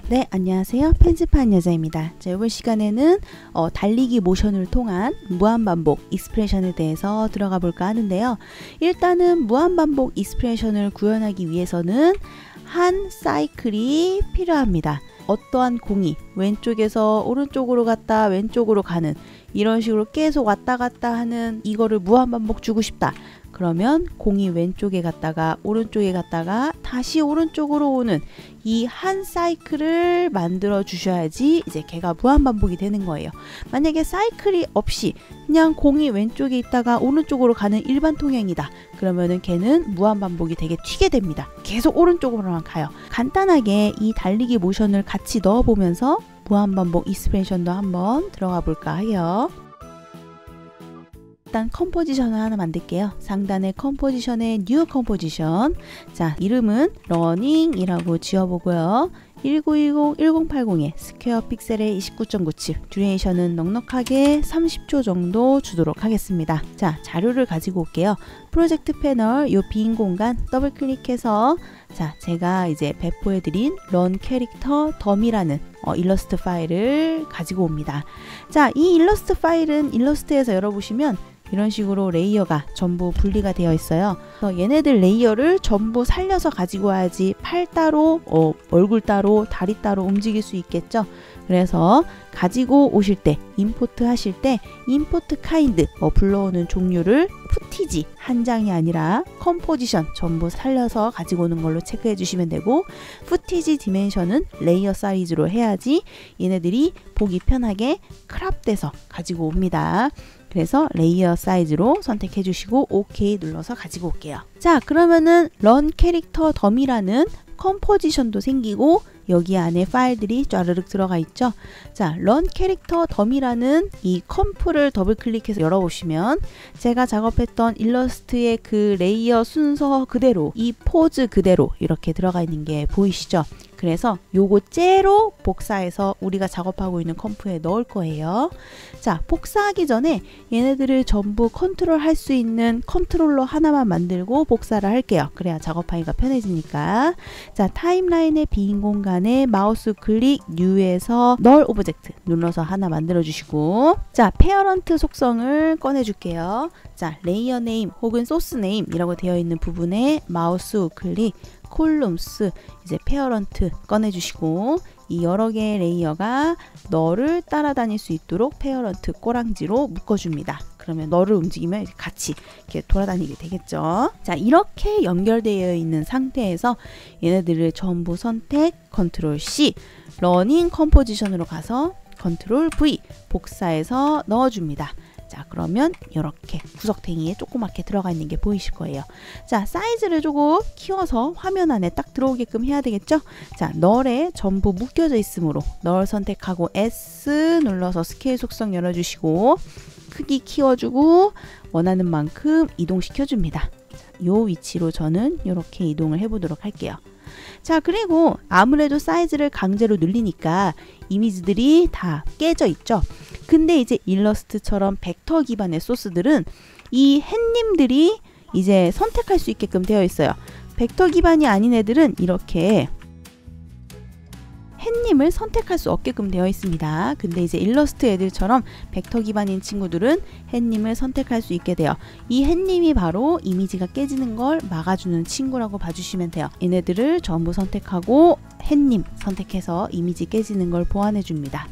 네, 안녕하세요. 편집한 여자입니다. 자, 이번 시간에는 달리기 모션을 통한 무한반복 익스프레션에 대해서 들어가 볼까 하는데요. 일단은 무한반복 익스프레션을 구현하기 위해서는 한 사이클이 필요합니다. 어떠한 공이 왼쪽에서 오른쪽으로 갔다 왼쪽으로 가는 이런 식으로 계속 왔다 갔다 하는 이거를 무한반복 주고 싶다. 그러면 공이 왼쪽에 갔다가 오른쪽에 갔다가 다시 오른쪽으로 오는 이 한 사이클을 만들어 주셔야지 이제 걔가 무한반복이 되는 거예요. 만약에 사이클이 없이 그냥 공이 왼쪽에 있다가 오른쪽으로 가는 일반 통행이다. 그러면은 걔는 무한반복이 되게 튀게 됩니다. 계속 오른쪽으로만 가요. 간단하게 이 달리기 모션을 같이 넣어보면서 무한반복 익스프레션도 한번 들어가 볼까 해요. 일단 컴포지션을 하나 만들게요. 상단의 컴포지션에 뉴 컴포지션. 자, 이름은 러닝이라고 지어보고요. 1910-1080의 스퀘어 픽셀의 29.97, 듀레이션은 넉넉하게 30초 정도 주도록 하겠습니다. 자, 자료를 가지고 올게요. 프로젝트 패널 요 빈 공간 더블 클릭해서 자, 제가 이제 배포해드린 런 캐릭터 덤이라는 일러스트 파일을 가지고 옵니다. 자, 이 일러스트 파일은 일러스트에서 열어보시면 이런 식으로 레이어가 전부 분리가 되어 있어요. 그래서 얘네들 레이어를 전부 살려서 가지고 와야지 팔 따로, 얼굴 따로, 다리 따로 움직일 수 있겠죠. 그래서 가지고 오실 때, 임포트 하실 때 임포트 카인드, 불러오는 종류를 푸티지 한 장이 아니라 컴포지션 전부 살려서 가지고 오는 걸로 체크해 주시면 되고, 푸티지 디멘션은 레이어 사이즈로 해야지 얘네들이 보기 편하게 크롭돼서 가지고 옵니다. 그래서 레이어 사이즈로 선택해 주시고 OK 눌러서 가지고 올게요. 자, 그러면은 런 캐릭터 덤이라는 컴포지션도 생기고 여기 안에 파일들이 쫘르륵 들어가 있죠. 자, 런 캐릭터 덤이라는 이 컴프를 더블 클릭해서 열어보시면 제가 작업했던 일러스트의 그 레이어 순서 그대로 이 포즈 그대로 이렇게 들어가 있는 게 보이시죠? 그래서 요거 째로 복사해서 우리가 작업하고 있는 컴프에 넣을 거예요. 자, 복사하기 전에 얘네들을 전부 컨트롤 할 수 있는 컨트롤러 하나만 만들고 복사를 할게요. 그래야 작업하기가 편해지니까. 자, 타임라인의 빈 공간에 마우스 클릭 뉴에서 널 오브젝트 눌러서 하나 만들어 주시고, 자, 페어런트 속성을 꺼내 줄게요. 자, 레이어 네임 혹은 소스 네임이라고 되어 있는 부분에 마우스 우클릭 콜룸스 이제 페어런트 꺼내주시고, 이 여러 개의 레이어가 너를 따라다닐 수 있도록 페어런트 꼬랑지로 묶어줍니다. 그러면 너를 움직이면 같이 이렇게 돌아다니게 되겠죠. 자, 이렇게 연결되어 있는 상태에서 얘네들을 전부 선택 컨트롤 C, 러닝 컴포지션으로 가서 컨트롤 V 복사해서 넣어줍니다. 자, 그러면 이렇게 구석탱이에 조그맣게 들어가 있는 게 보이실 거예요. 자, 사이즈를 조금 키워서 화면 안에 딱 들어오게끔 해야 되겠죠? 자, 널에 전부 묶여져 있으므로 널 선택하고 S 눌러서 스케일 속성 열어주시고 크기 키워주고 원하는 만큼 이동시켜 줍니다. 요 위치로 저는 이렇게 이동을 해보도록 할게요. 자, 그리고 아무래도 사이즈를 강제로 늘리니까 이미지들이 다 깨져 있죠. 근데 이제 일러스트처럼 벡터 기반의 소스들은 이 햇님들이 이제 선택할 수 있게끔 되어 있어요. 벡터 기반이 아닌 애들은 이렇게 햇님을 선택할 수 없게끔 되어 있습니다. 근데 이제 일러스트 애들처럼 벡터 기반인 친구들은 햇님을 선택할 수 있게 돼요. 이 햇님이 바로 이미지가 깨지는 걸 막아주는 친구라고 봐주시면 돼요. 얘네들을 전부 선택하고 햇님 선택해서 이미지 깨지는 걸 보완해 줍니다.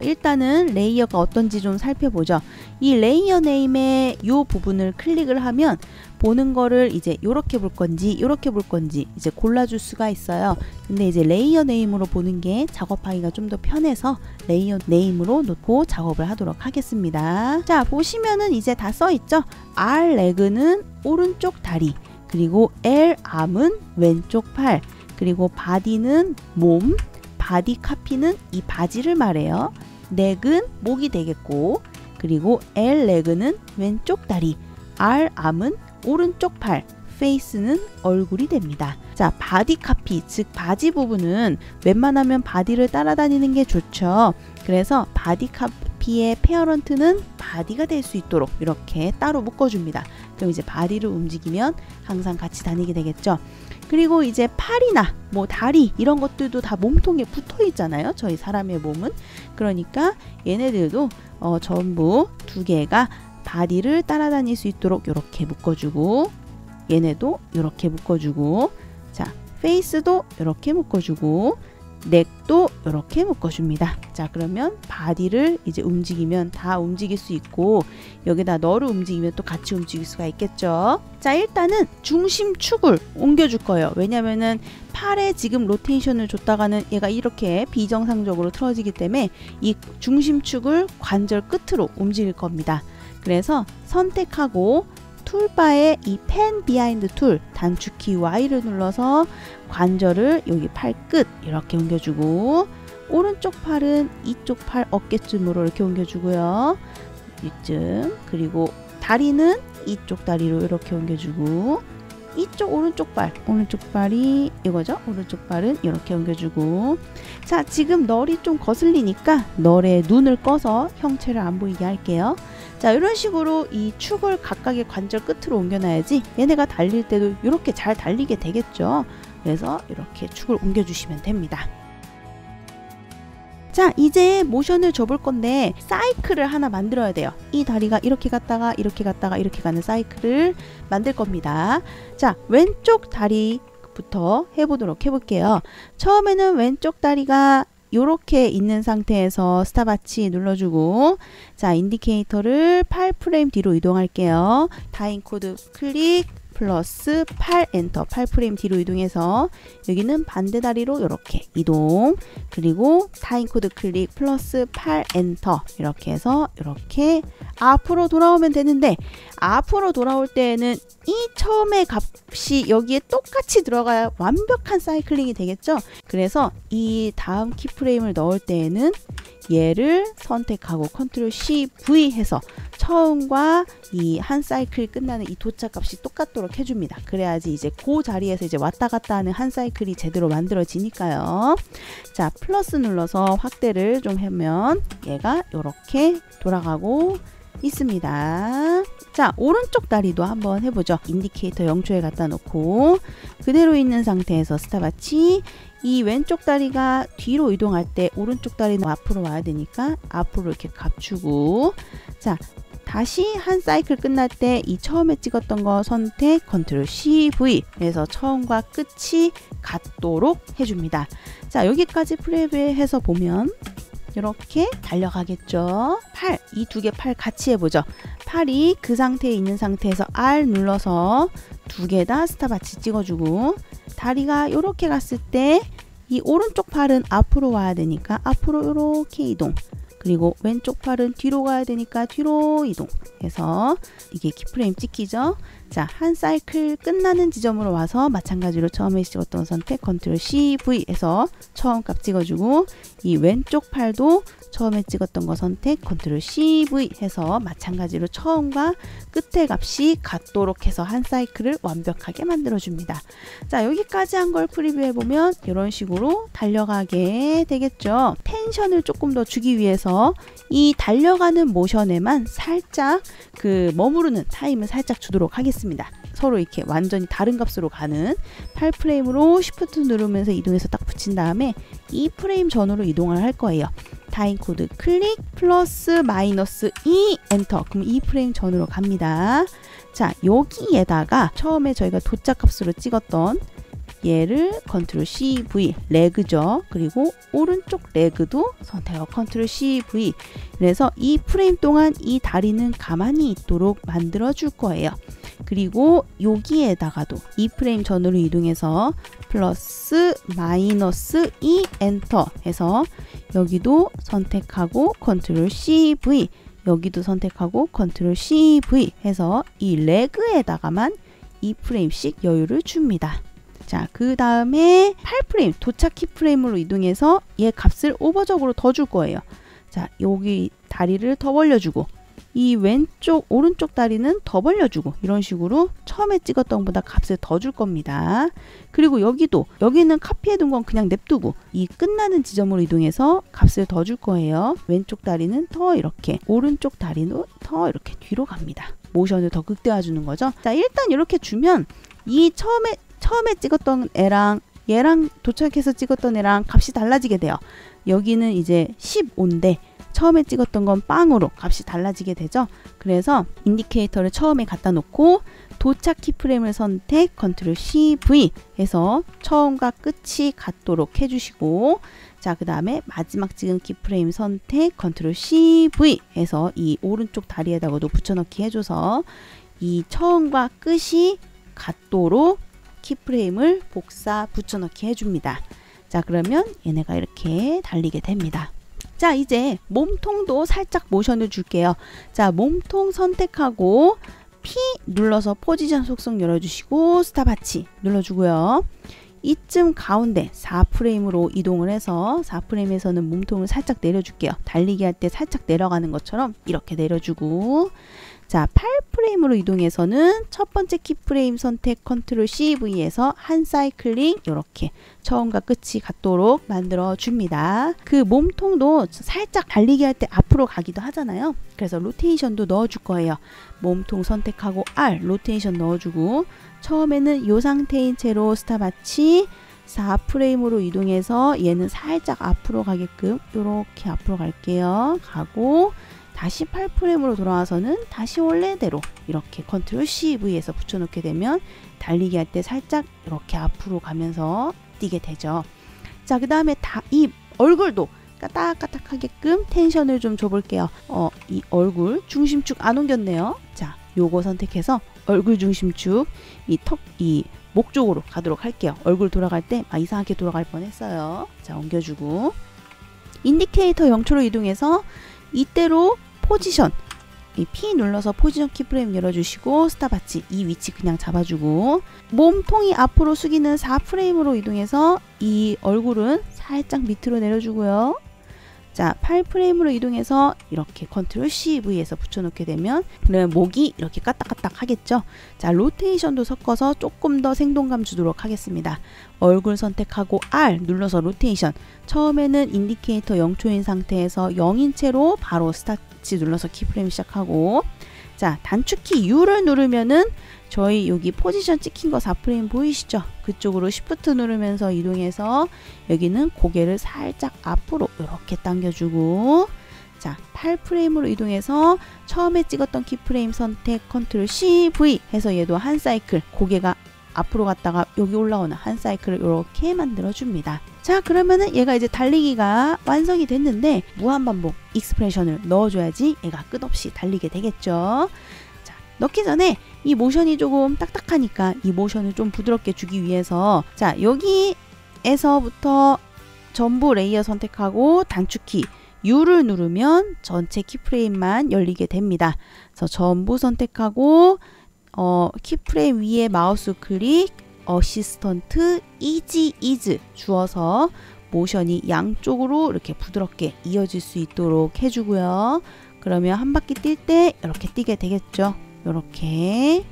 일단은 레이어가 어떤지 좀 살펴보죠. 이 레이어 네임의 이 부분을 클릭을 하면 보는 거를 이제 요렇게 볼 건지 요렇게 볼 건지 이제 골라줄 수가 있어요. 근데 이제 레이어 네임으로 보는 게 작업하기가 좀 더 편해서 레이어 네임으로 놓고 작업을 하도록 하겠습니다. 자, 보시면은 이제 다 써 있죠. R 레그는 오른쪽 다리, 그리고 L 암은 왼쪽 팔, 그리고 바디는 몸, 바디 카피는 이 바지를 말해요. 넥은 목이 되겠고, 그리고 L 레그는 왼쪽 다리, R 암은 오른쪽 팔, 페이스는 얼굴이 됩니다. 자, 바디 카피, 즉 바지 부분은 웬만하면 바디를 따라다니는 게 좋죠. 그래서 바디 카피의 페어런트는 바디가 될 수 있도록 이렇게 따로 묶어줍니다. 그럼 이제 바디를 움직이면 항상 같이 다니게 되겠죠. 그리고 이제 팔이나 뭐 다리 이런 것들도 다 몸통에 붙어 있잖아요. 저희 사람의 몸은. 그러니까 얘네들도 전부 두 개가 바디를 따라다닐 수 있도록 이렇게 묶어주고, 얘네도 이렇게 묶어주고, 자 페이스도 이렇게 묶어주고, 넥도 이렇게 묶어줍니다. 자 그러면 바디를 이제 움직이면 다 움직일 수 있고, 여기다 너를 움직이면 또 같이 움직일 수가 있겠죠. 자 일단은 중심축을 옮겨줄 거예요. 왜냐면은 팔에 지금 로테이션을 줬다가는 얘가 이렇게 비정상적으로 틀어지기 때문에 이 중심축을 관절 끝으로 움직일 겁니다. 그래서 선택하고 툴바에 이 펜 비하인드 툴 단축키 Y를 눌러서 관절을 여기 팔 끝 이렇게 옮겨주고, 오른쪽 팔은 이쪽 팔 어깨쯤으로 이렇게 옮겨주고요. 이쯤. 그리고 다리는 이쪽 다리로 이렇게 옮겨주고, 이쪽 오른쪽 발이 이거죠. 오른쪽 발은 이렇게 옮겨주고, 자 지금 널이 좀 거슬리니까 널에 눈을 꺼서 형체를 안 보이게 할게요. 자 이런 식으로 이 축을 각각의 관절 끝으로 옮겨놔야지 얘네가 달릴 때도 이렇게 잘 달리게 되겠죠. 그래서 이렇게 축을 옮겨주시면 됩니다. 자 이제 모션을 줘볼 건데 사이클을 하나 만들어야 돼요. 이 다리가 이렇게 갔다가 이렇게 갔다가 이렇게 가는 사이클을 만들 겁니다. 자 왼쪽 다리부터 해볼게요. 처음에는 왼쪽 다리가 요렇게 있는 상태에서 스탑워치 눌러주고, 자 인디케이터를 8프레임 뒤로 이동할게요. 타임코드 클릭 플러스 8 엔터, 8프레임 뒤로 이동해서 여기는 반대 다리로 이렇게 이동, 그리고 타임코드 클릭 플러스 8 엔터 이렇게 해서 이렇게 앞으로 돌아오면 되는데, 앞으로 돌아올 때에는 이 처음의 값이 여기에 똑같이 들어가야 완벽한 사이클링이 되겠죠. 그래서 이 다음 키프레임을 넣을 때에는 얘를 선택하고 컨트롤 C V 해서 처음과 이 한 사이클이 끝나는 이 도착 값이 똑같도록 해줍니다. 그래야지 이제 그 자리에서 이제 왔다 갔다 하는 한 사이클이 제대로 만들어지니까요. 자 플러스 눌러서 확대를 좀 하면 얘가 이렇게 돌아가고 있습니다. 자 오른쪽 다리도 한번 해보죠. 인디케이터 0초에 갖다 놓고 그대로 있는 상태에서 스탑워치, 이 왼쪽 다리가 뒤로 이동할 때 오른쪽 다리는 앞으로 와야 되니까 앞으로 이렇게 감추고, 자 다시 한 사이클 끝날 때 이 처음에 찍었던 거 선택 컨트롤 CV 해서 처음과 끝이 같도록 해줍니다. 자 여기까지 프레뷰해서 보면 이렇게 달려가겠죠. 팔, 이 두 개 팔 같이 해보죠. 팔이 그 상태에 있는 상태에서 R 눌러서 두 개 다 스탑워치 찍어주고, 다리가 이렇게 갔을 때 이 오른쪽 팔은 앞으로 와야 되니까 앞으로 이렇게 이동, 그리고 왼쪽 팔은 뒤로 가야 되니까 뒤로 이동 해서 이게 키프레임 찍히죠. 자, 한 사이클 끝나는 지점으로 와서 마찬가지로 처음에 찍었던 선택 컨트롤 CV 해서 처음 값 찍어주고, 이 왼쪽 팔도 처음에 찍었던 거 선택 컨트롤 CV 해서 마찬가지로 처음과 끝의 값이 같도록 해서 한 사이클을 완벽하게 만들어줍니다. 자, 여기까지 한 걸 프리뷰해보면 이런 식으로 달려가게 되겠죠. 텐션을 조금 더 주기 위해서 이 달려가는 모션에만 살짝 그 머무르는 타임을 살짝 주도록 하겠습니다. 서로 이렇게 완전히 다른 값으로 가는 8프레임으로 Shift 누르면서 이동해서 딱 붙인 다음에 2프레임 전후로 이동을 할 거예요. 타임코드 클릭 플러스 마이너스 2 엔터, 그럼 2프레임 전후로 갑니다. 자, 여기에다가 처음에 저희가 도착 값으로 찍었던 얘를 컨트롤 CV, 레그죠. 그리고 오른쪽 레그도 선택하고 컨트롤 CV. 그래서 이 프레임 동안 이 다리는 가만히 있도록 만들어 줄 거예요. 그리고 여기에다가도 이 프레임 전후로 이동해서 플러스 마이너스 2 엔터 해서 여기도 선택하고 컨트롤 CV, 여기도 선택하고 컨트롤 CV 해서 이 레그에다가만 2프레임씩 여유를 줍니다. 자, 그 다음에 8프레임 도착 키프레임으로 이동해서 얘 값을 오버적으로 더 줄 거예요. 자, 여기 다리를 더 벌려주고 이 왼쪽 오른쪽 다리는 더 벌려주고 이런 식으로 처음에 찍었던 것보다 값을 더 줄 겁니다. 그리고 여기는 카피해둔 건 그냥 냅두고 이 끝나는 지점으로 이동해서 값을 더 줄 거예요. 왼쪽 다리는 더 이렇게, 오른쪽 다리는 더 이렇게 뒤로 갑니다. 모션을 더 극대화 주는 거죠. 자, 일단 이렇게 주면 이 처음에 처음에 찍었던 애랑 얘랑 도착해서 찍었던 애랑 값이 달라지게 돼요. 여기는 이제 15인데 처음에 찍었던 건 빵으로 값이 달라지게 되죠. 그래서 인디케이터를 처음에 갖다 놓고 도착 키프레임을 선택 컨트롤 C, V 해서 처음과 끝이 같도록 해주시고, 자, 그 다음에 마지막 찍은 키프레임 선택 컨트롤 C, V 해서 이 오른쪽 다리에다가도 붙여넣기 해줘서 이 처음과 끝이 같도록 키프레임을 복사 붙여넣기 해줍니다. 자, 그러면 얘네가 이렇게 달리게 됩니다. 자, 이제 몸통도 살짝 모션을 줄게요. 자, 몸통 선택하고 P 눌러서 포지션 속성 열어주시고 스탑하치 눌러주고요. 이쯤 가운데 4프레임으로 이동을 해서 4프레임에서는 몸통을 살짝 내려줄게요. 달리기 할 때 살짝 내려가는 것처럼 이렇게 내려주고, 자, 8프레임으로 이동해서는 첫 번째 키프레임 선택 컨트롤 CV에서 한 사이클링 이렇게 처음과 끝이 같도록 만들어 줍니다. 그 몸통도 살짝 달리기 할 때 앞으로 가기도 하잖아요. 그래서 로테이션도 넣어 줄 거예요. 몸통 선택하고 R 로테이션 넣어주고, 처음에는 이 상태인 채로 스탑아치 4프레임으로 이동해서 얘는 살짝 앞으로 가게끔 이렇게 앞으로 갈게요. 가고 다시 8프레임으로 돌아와서는 다시 원래대로 이렇게 컨트롤 CV에서 붙여놓게 되면 달리기 할 때 살짝 이렇게 앞으로 가면서 뛰게 되죠. 자, 그 다음에 이 얼굴도 까딱까딱하게끔 텐션을 좀 줘볼게요. 이 얼굴 중심축 안 옮겼네요. 자, 요거 선택해서 얼굴 중심축 이 목 쪽으로 가도록 할게요. 얼굴 돌아갈 때 이상하게 돌아갈 뻔했어요. 자, 옮겨주고 인디케이터 0초로 이동해서 이때로 포지션 이 P 눌러서 포지션 키프레임 열어주시고 스탑아치 이 위치 그냥 잡아주고, 몸통이 앞으로 숙이는 4프레임으로 이동해서 이 얼굴은 살짝 밑으로 내려주고요. 자, 8프레임으로 이동해서 이렇게 컨트롤 CV에서 붙여놓게 되면 그러면 목이 이렇게 까딱까딱 하겠죠. 자, 로테이션도 섞어서 조금 더 생동감 주도록 하겠습니다. 얼굴 선택하고 R 눌러서 로테이션, 처음에는 인디케이터 0초인 상태에서 0인 채로 바로 스타트 눌러서 키프레임 시작하고, 자, 단축키 U를 누르면은 저희 여기 포지션 찍힌 거 4프레임 보이시죠? 그쪽으로 Shift 누르면서 이동해서 여기는 고개를 살짝 앞으로 이렇게 당겨주고, 자, 8프레임으로 이동해서 처음에 찍었던 키프레임 선택 컨트롤 CV 해서 얘도 한 사이클 고개가 앞으로 갔다가 여기 올라오는 한 사이클을 이렇게 만들어 줍니다. 자, 그러면은 얘가 이제 달리기가 완성이 됐는데 무한반복 익스프레션을 넣어줘야지 얘가 끝없이 달리게 되겠죠. 자, 넣기 전에 이 모션이 조금 딱딱하니까 이 모션을 좀 부드럽게 주기 위해서, 자, 여기에서부터 전부 레이어 선택하고 단축키 U를 누르면 전체 키프레임만 열리게 됩니다. 그래서 전부 선택하고 키프레임 위에 마우스 클릭 어시스턴트 이즈 주어서 모션이 양쪽으로 이렇게 부드럽게 이어질 수 있도록 해주고요. 그러면 한 바퀴 뛸 때 이렇게 뛰게 되겠죠. 이렇게.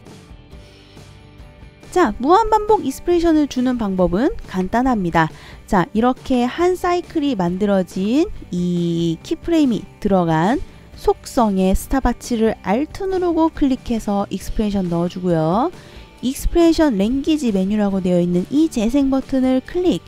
자, 무한반복 익스프레션을 주는 방법은 간단합니다. 자, 이렇게 한 사이클이 만들어진 이 키프레임이 들어간 속성의 스탑아치를 Alt 누르고 클릭해서 익스프레션 넣어주고요. 익스프레션 랭귀지 메뉴라고 되어 있는 이 재생 버튼을 클릭,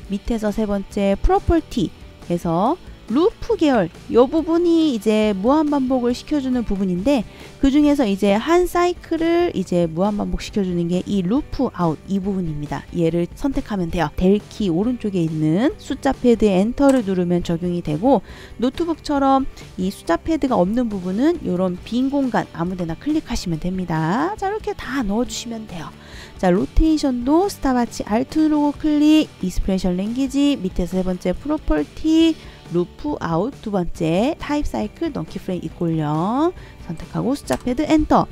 밑에서 세 번째 프로퍼티 해서 루프 계열 이 부분이 이제 무한반복을 시켜주는 부분인데, 그 중에서 이제 한 사이클을 이제 무한반복 시켜주는 게 이 루프 아웃 이 부분입니다. 얘를 선택하면 돼요. 델 키 오른쪽에 있는 숫자 패드에 엔터를 누르면 적용이 되고, 노트북처럼 이 숫자 패드가 없는 부분은 이런 빈 공간 아무데나 클릭하시면 됩니다. 자, 이렇게 다 넣어주시면 돼요. 자, 로테이션도 스탑아치 Alt 누르고 클릭, 익스프레션 랭귀지 밑에서 세 번째 프로퍼티 루프 아웃 두 번째 타입 사이클 넘키 프레임 이꼴 0 선택하고 숫자 패드 엔터.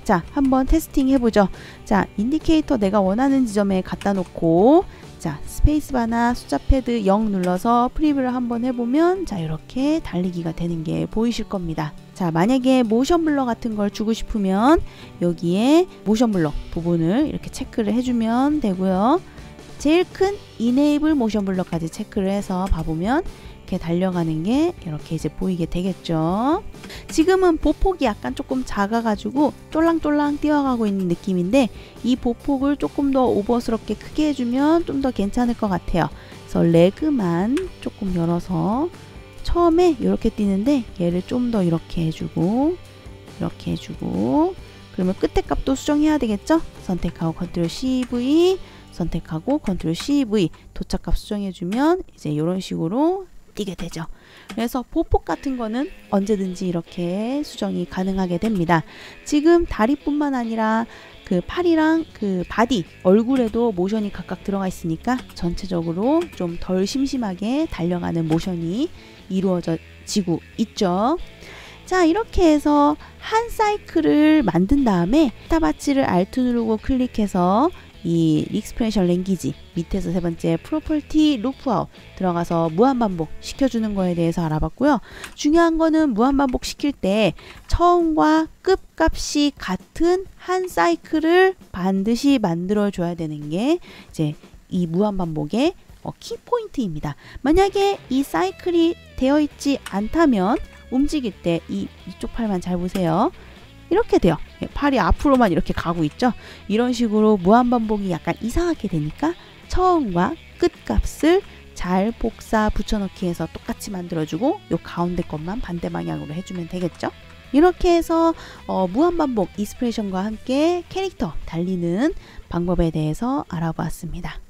자, 한번 테스팅 해보죠. 자, 인디케이터 내가 원하는 지점에 갖다 놓고, 자, 스페이스바나 숫자 패드 0 눌러서 프리뷰를 한번 해보면, 자, 이렇게 달리기가 되는 게 보이실 겁니다. 자, 만약에 모션 블러 같은 걸 주고 싶으면 여기에 모션 블러 부분을 이렇게 체크를 해주면 되고요. 제일 큰 Enable 모션 블러까지 체크를 해서 봐보면 이렇게 달려가는 게 이렇게 이제 보이게 되겠죠. 지금은 보폭이 약간 조금 작아가지고 쫄랑쫄랑 뛰어가고 있는 느낌인데 이 보폭을 조금 더 오버스럽게 크게 해주면 좀 더 괜찮을 것 같아요. 그래서 레그만 조금 열어서 처음에 이렇게 뛰는데 얘를 좀 더 이렇게 해주고 이렇게 해주고 그러면 끝에 값도 수정해야 되겠죠? 선택하고 컨트롤 CV 선택하고 컨트롤 CV 도착값 수정해주면 이제 이런 식으로 뛰게 되죠. 그래서 보폭 같은 거는 언제든지 이렇게 수정이 가능하게 됩니다. 지금 다리뿐만 아니라 그 팔이랑 그 바디, 얼굴에도 모션이 각각 들어가 있으니까 전체적으로 좀 덜 심심하게 달려가는 모션이 이루어지고 있죠. 자, 이렇게 해서 한 사이클을 만든 다음에 스타바치를 Alt 누르고 클릭해서 이 익스프레션 랭귀지 밑에서 세 번째 프로퍼티 루프아웃 들어가서 무한반복 시켜주는 거에 대해서 알아봤고요. 중요한 거는 무한반복 시킬 때 처음과 끝값이 같은 한 사이클을 반드시 만들어 줘야 되는 게 이제 이 무한반복의 키포인트입니다. 만약에 이 사이클이 되어 있지 않다면 움직일 때 이쪽 팔만 잘 보세요. 이렇게 돼요. 팔이 앞으로만 이렇게 가고 있죠. 이런 식으로 무한반복이 약간 이상하게 되니까 처음과 끝값을 잘 복사 붙여넣기 해서 똑같이 만들어주고 요 가운데 것만 반대 방향으로 해주면 되겠죠. 이렇게 해서 무한반복 익스프레션과 함께 캐릭터 달리는 방법에 대해서 알아보았습니다.